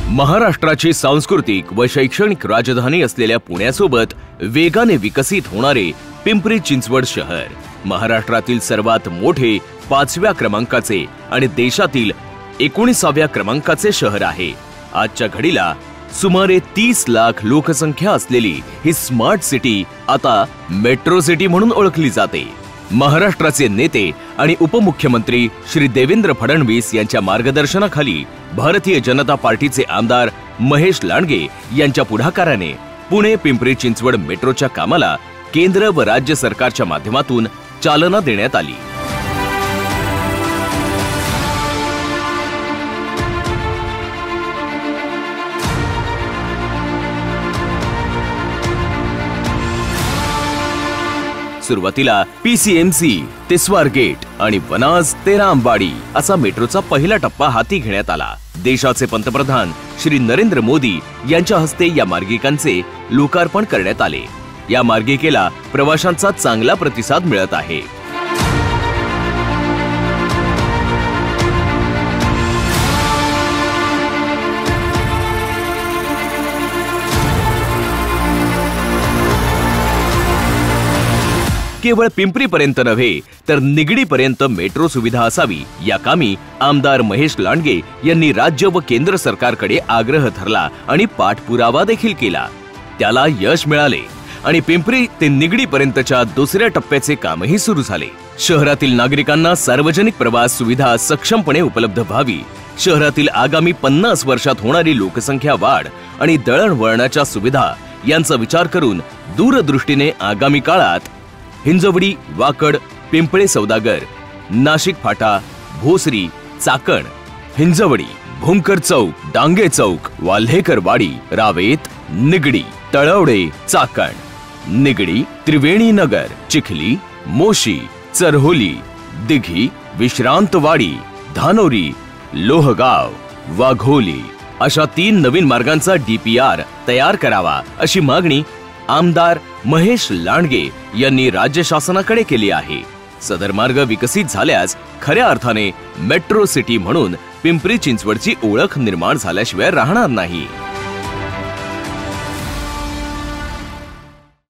महाराष्ट्राची सांस्कृतिक व शैक्षणिक राजधानी असलेल्या पुण्यासोबत वेगाने विकसित होणारे पिंपरी चिंचवड शहर महाराष्ट्रातील सर्वात मोठे 5व्या क्रमांकाचे आणि देशातील 19व्या क्रमांकाचे शहर आहे। आजच्या घडीला सुमारे 30 लाख लोकसंख्या असलेली ही स्मार्ट सिटी आता मेट्रो सिटी म्हणून ओळखली जाते। महाराष्ट्राचे नेते आणि उपमुख्यमंत्री श्री देवेंद्र फडणवीस यांच्या मार्गदर्शनाखाली भारतीय जनता पार्टीचे आमदार महेश लांडगे यांच्या पुढाकाराने पुणे पिंपरी चिंचवड मेट्रोच्या कामाला केंद्र व राज्य सरकारच्या माध्यमातून चालना देण्यात आली। सुरुवातीला PCMC ते स्वारगेट आणि वनाज ते रामवाडी असा मेट्रोचा पहिला टप्पा हाती घेण्यात आला। देशाचे पंतप्रधान श्री नरेंद्र मोदी यांच्या हस्ते या मार्गिकांचे लोकार्पण करण्यात आले। या मार्गिकेला प्रवाशांचा चांगला प्रतिसाद मिळत आहे। केवळ पिंपरीपर्यंत नव्हे तर निगडीपर्यंत मेट्रो सुविधा असावी या कामी आमदार महेश लांडगे यांनी राज्य व केंद्र सरकारकडे आग्रह धरला आणि पाठपुरावा देखील केला। त्याला यश मिळाले आणि पिंपरी ते निगडीपर्यंतच्या दुसऱ्या टप्प्याचे कामही सुरू झाले। शहरातील नागरिकांना सार्वजनिक प्रवास सुविधा सक्षमपणे उपलब्ध व्हावी, शहरातील आगामी 50 वर्षात होणारी लोकसंख्या वाढ आणि दळणवळणाच्या सुविधा यांचा विचार करून दूरदृष्टीने आगामी काळात हिंजवडी, वाकड, पिंपळे सौदागर, नाशिक फाटा, भोसरी, चाकण, हिंजवडी, भूमकर चौक, डांगे चौक, वाल्हेकर वाडी, रावेत, निगडी, तळवडे, चाकण, निगडी, त्रिवेणी नगर, चिखली, मोशी, चरहोली, दिघी, विश्रांतवाडी, धानोरी, लोहगाव, वाघोली अशा 3 नवीन मार्गांचा DPR तयार करावा अशी मागणी आमदार महेश लांडगे यांनी राज्य शासनाकडे केली आहे। सदर मार्ग विकसित झाल्यास खऱ्या अर्थाने मेट्रो सिटी म्हणून पिंपरी चिंचवडची ओळख निर्माण झाल्याशिवाय राहणार नाही।